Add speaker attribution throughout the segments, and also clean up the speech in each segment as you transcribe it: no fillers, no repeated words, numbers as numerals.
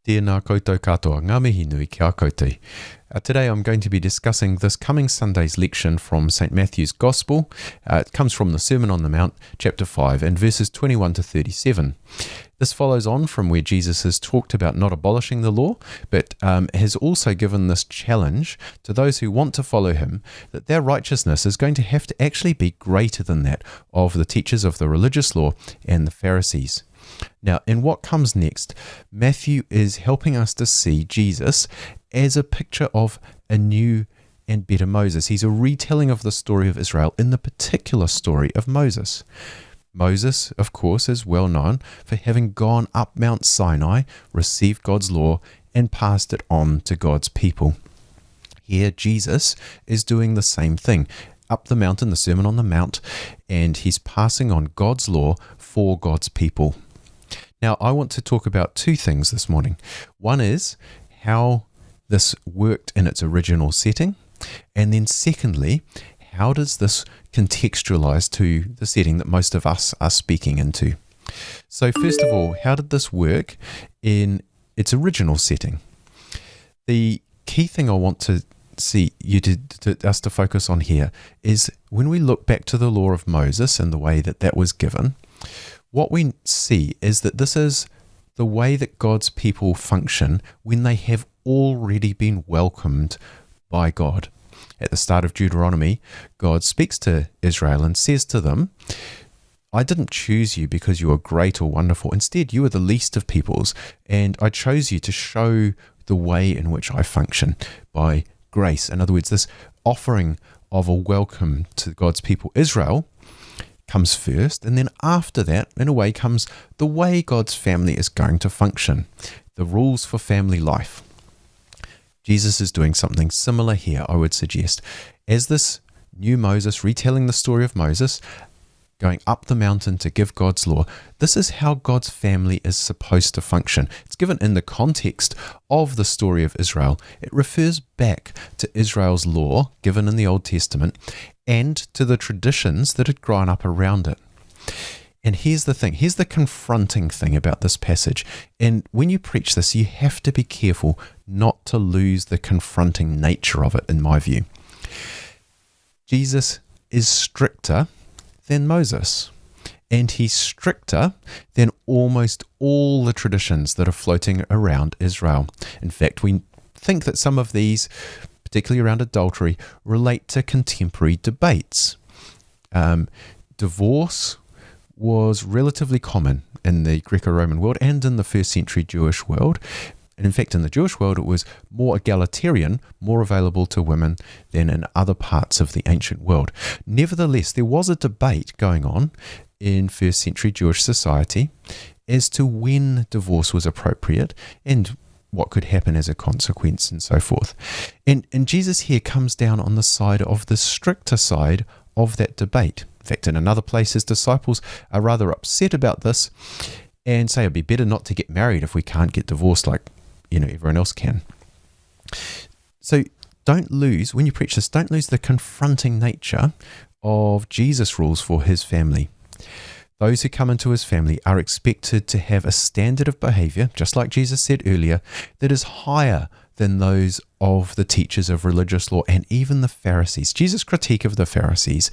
Speaker 1: Tēnā koutou katoa, ngā mihi nui kia koutou. Today I'm going to be discussing this coming Sunday's lection from St. Matthew's Gospel. It comes from the Sermon on the Mount, chapter 5, and verses 21 to 37. This follows on from where Jesus has talked about not abolishing the law, but has also given this challenge to those who want to follow him, that their righteousness is going to have to actually be greater than that of the teachers of the religious law and the Pharisees. Now, in what comes next, Matthew is helping us to see Jesus as a picture of a new and better Moses. He's a retelling of the story of Israel in the particular story of Moses. Moses, of course, is well known for having gone up Mount Sinai, received God's law, and passed it on to God's people. Here, Jesus is doing the same thing. Up the mountain, the Sermon on the Mount, and he's passing on God's law for God's people. Now, I want to talk about two things this morning. One is how this worked in its original setting, and then secondly, how does this contextualize to the setting that most of us are speaking into? So first of all, how did this work in its original setting? The key thing I want to see us to focus on here is when we look back to the law of Moses and the way that was given, what we see is that this is the way that God's people function when they have already been welcomed by God. At the start of Deuteronomy, God speaks to Israel and says to them, I didn't choose you because you are great or wonderful. Instead, you are the least of peoples, and I chose you to show the way in which I function by grace. In other words, this offering of a welcome to God's people, Israel, comes first, and then after that, in a way, comes the way God's family is going to function, the rules for family life. Jesus is doing something similar here, I would suggest. As this new Moses, retelling the story of Moses, going up the mountain to give God's law, this is how God's family is supposed to function. It's given in the context of the story of Israel. It refers back to Israel's law, given in the Old Testament, and to the traditions that had grown up around it. And here's the thing, here's the confronting thing about this passage. And when you preach this, you have to be careful not to lose the confronting nature of it, in my view. Jesus is stricter than Moses, and he's stricter than almost all the traditions that are floating around Israel. In fact, we think that some of these, particularly around adultery, relate to contemporary debates. Divorce was relatively common in the Greco-Roman world and in the first century Jewish world. And in fact, in the Jewish world, it was more egalitarian, more available to women than in other parts of the ancient world. Nevertheless, there was a debate going on in first century Jewish society as to when divorce was appropriate and what could happen as a consequence and so forth. And Jesus here comes down on the side of the stricter side of that debate. In fact, in another place, his disciples are rather upset about this and say it'd be better not to get married if we can't get divorced like everyone else can. So don't lose, when you preach this, don't lose the confronting nature of Jesus' rules for his family. Those who come into his family are expected to have a standard of behavior, just like Jesus said earlier, that is higher than those of the teachers of religious law and even the Pharisees. Jesus' critique of the Pharisees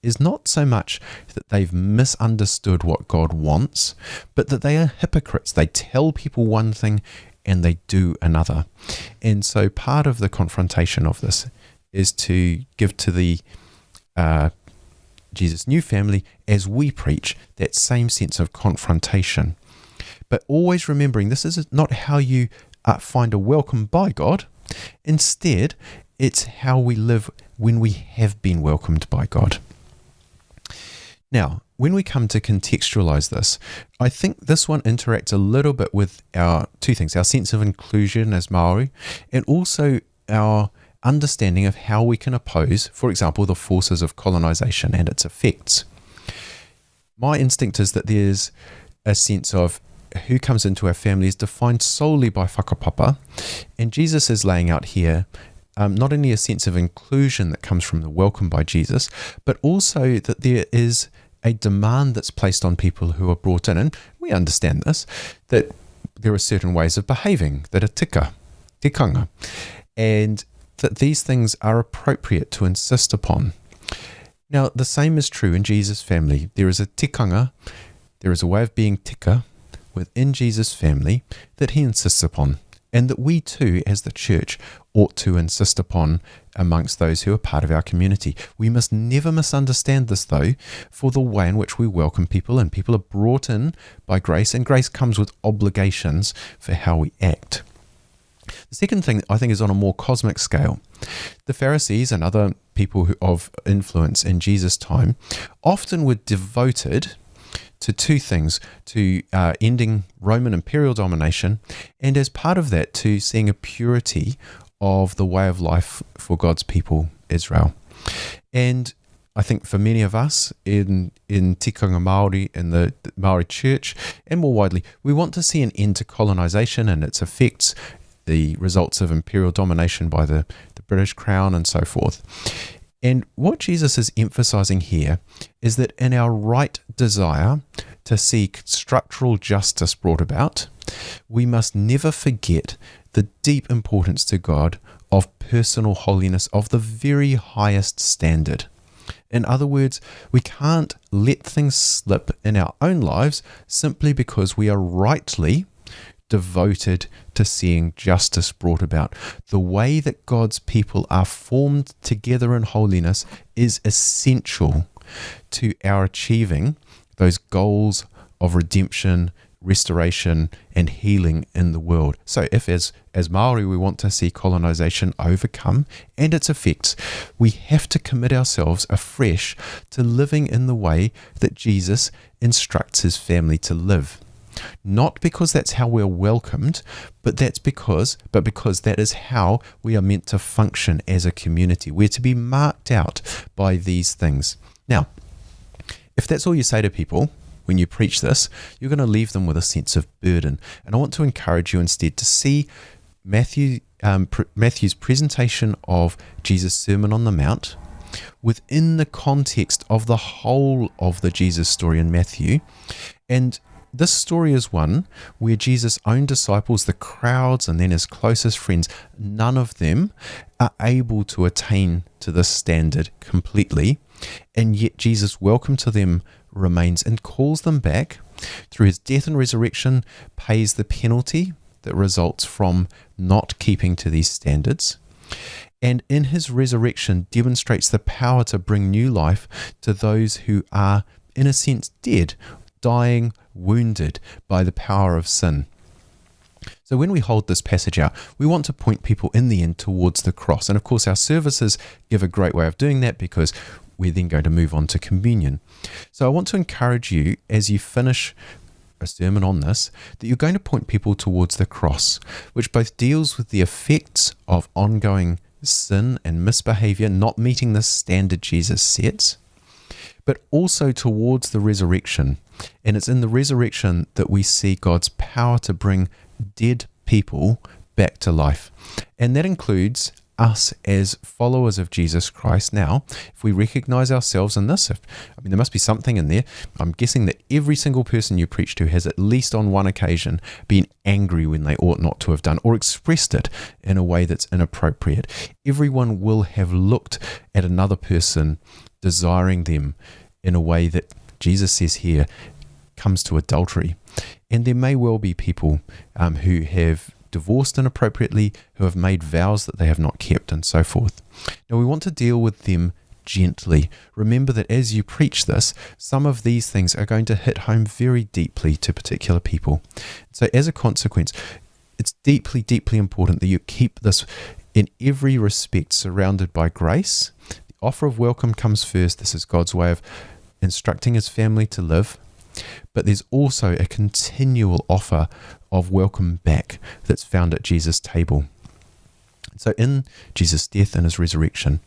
Speaker 1: is not so much that they've misunderstood what God wants, but that they are hypocrites. They tell people one thing and they do another. And so part of the confrontation of this is to give to the Jesus' new family, as we preach, that same sense of confrontation. But always remembering this is not how you find a welcome by God. Instead, it's how we live when we have been welcomed by God. Now, when we come to contextualize this, I think this one interacts a little bit with our two things, our sense of inclusion as Maori, and also our understanding of how we can oppose, for example, the forces of colonization and its effects. My instinct is that there's a sense of who comes into our family is defined solely by whakapapa, and Jesus is laying out here not only a sense of inclusion that comes from the welcome by Jesus, but also that there is a demand that's placed on people who are brought in, and we understand this, that there are certain ways of behaving that are tikanga, and that these things are appropriate to insist upon. Now, the same is true in Jesus' family. There is a tikanga, there is a way of being tika within Jesus' family that he insists upon, and that we too, as the church, ought to insist upon amongst those who are part of our community. We must never misunderstand this, though, for the way in which we welcome people, and people are brought in by grace, and grace comes with obligations for how we act. The second thing I think is on a more cosmic scale. The Pharisees and other people of influence in Jesus' time often were devoted to two things, to ending Roman imperial domination, and as part of that, to seeing a purity of the way of life for God's people, Israel. And I think for many of us in tikanga Māori, in the Māori church, and more widely, we want to see an end to colonization and its effects, the results of imperial domination by the British Crown and so forth. And what Jesus is emphasizing here is that in our right desire to seek structural justice brought about, we must never forget the deep importance to God of personal holiness of the very highest standard. In other words, we can't let things slip in our own lives simply because we are rightly devoted to seeing justice brought about. The way that God's people are formed together in holiness is essential to our achieving those goals of redemption, restoration, and healing in the world. So if as Māori we want to see colonization overcome and its effects, we have to commit ourselves afresh to living in the way that Jesus instructs his family to live. Not because that's how we're welcomed, but because that is how we are meant to function as a community. We're to be marked out by these things. Now, if that's all you say to people when you preach this, you're going to leave them with a sense of burden. And I want to encourage you instead to see Matthew's presentation of Jesus' Sermon on the Mount within the context of the whole of the Jesus story in Matthew. And this story is one where Jesus' own disciples, the crowds, and then his closest friends, none of them are able to attain to this standard completely. And yet Jesus' welcome to them remains and calls them back through his death and resurrection, pays the penalty that results from not keeping to these standards. And in his resurrection demonstrates the power to bring new life to those who are, in a sense, dead, dying, wounded by the power of sin. So when we hold this passage out, we want to point people in the end towards the cross. And of course, our services give a great way of doing that because we're then going to move on to communion. So I want to encourage you as you finish a sermon on this, that you're going to point people towards the cross, which both deals with the effects of ongoing sin and misbehavior, not meeting the standard Jesus sets, but also towards the resurrection. And it's in the resurrection that we see God's power to bring dead people back to life. And that includes us as followers of Jesus Christ. Now, if we recognize ourselves in this, there must be something in there. I'm guessing that every single person you preach to has at least on one occasion been angry when they ought not to have done, or expressed it in a way that's inappropriate. Everyone will have looked at another person desiring them in a way that Jesus says here comes to adultery. And there may well be people who have divorced inappropriately, who have made vows that they have not kept, and so forth. Now, we want to deal with them gently. Remember that as you preach this, some of these things are going to hit home very deeply to particular people. So as a consequence, it's deeply, deeply important that you keep this in every respect surrounded by grace. The offer of welcome comes first. This is God's way of instructing his family to live. But there's also a continual offer of welcome back that's found at Jesus' table. So in Jesus' death and his resurrection,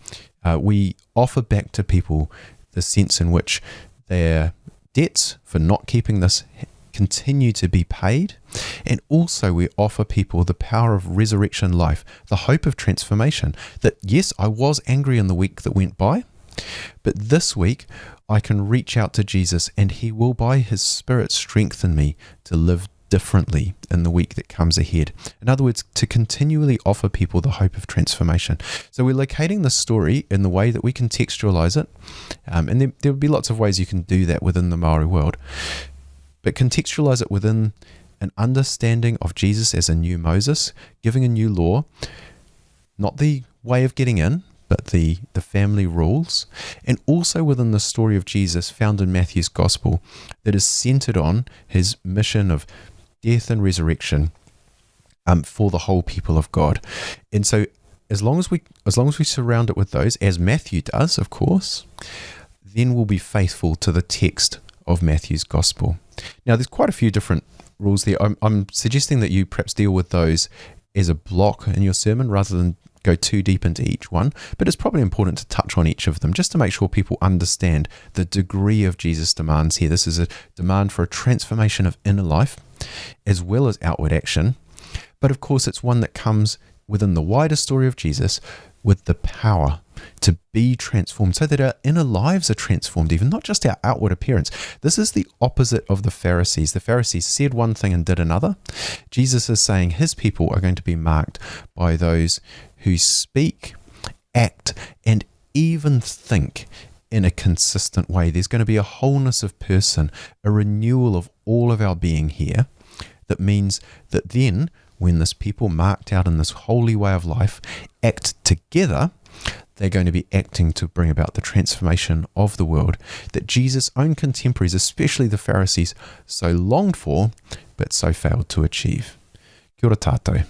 Speaker 1: we offer back to people the sense in which their debts for not keeping this continue to be paid. And also we offer people the power of resurrection life, the hope of transformation. That yes, I was angry in the week that went by, but this week I can reach out to Jesus and he will by his Spirit strengthen me to live differently in the week that comes ahead. In other words, to continually offer people the hope of transformation. So we're locating the story in the way that we contextualize it. And there will be lots of ways you can do that within the Maori world. But contextualize it within an understanding of Jesus as a new Moses, giving a new law, not the way of getting in, but the family rules, and also within the story of Jesus found in Matthew's Gospel that is centered on his mission of death and resurrection for the whole people of God. And so as long as we surround it with those, as Matthew does, of course, then we'll be faithful to the text of Matthew's Gospel. Now, there's quite a few different rules there. I'm suggesting that you perhaps deal with those as a block in your sermon rather than go too deep into each one, but it's probably important to touch on each of them just to make sure people understand the degree of Jesus' demands here. This is a demand for a transformation of inner life as well as outward action, but of course it's one that comes within the wider story of Jesus with the power to be transformed so that our inner lives are transformed, even not just our outward appearance. This is the opposite of the Pharisees. The Pharisees said one thing and did another. Jesus is saying his people are going to be marked by those who speak, act, and even think in a consistent way. There's going to be a wholeness of person, a renewal of all of our being here. That means that then, when this people marked out in this holy way of life act together, they're going to be acting to bring about the transformation of the world that Jesus' own contemporaries, especially the Pharisees, so longed for, but so failed to achieve. Kia ora tātou.